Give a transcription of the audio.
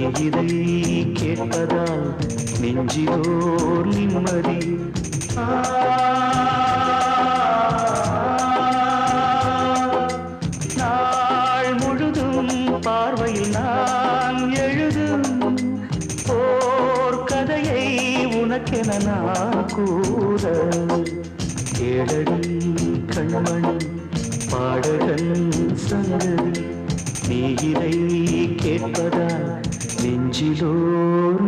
இதை கேட்பதால் நெஞ்சிலோர் நிம்மதி. நாள் முழுதும் பார்வையில் நான் எழுதும் ஓர் கதையை உனக்கென நான் கூற. கேளடி கண்மணி பாடகன் சங்கதி, நீ இதை கேட்பதால் நெஞ்சிலோர்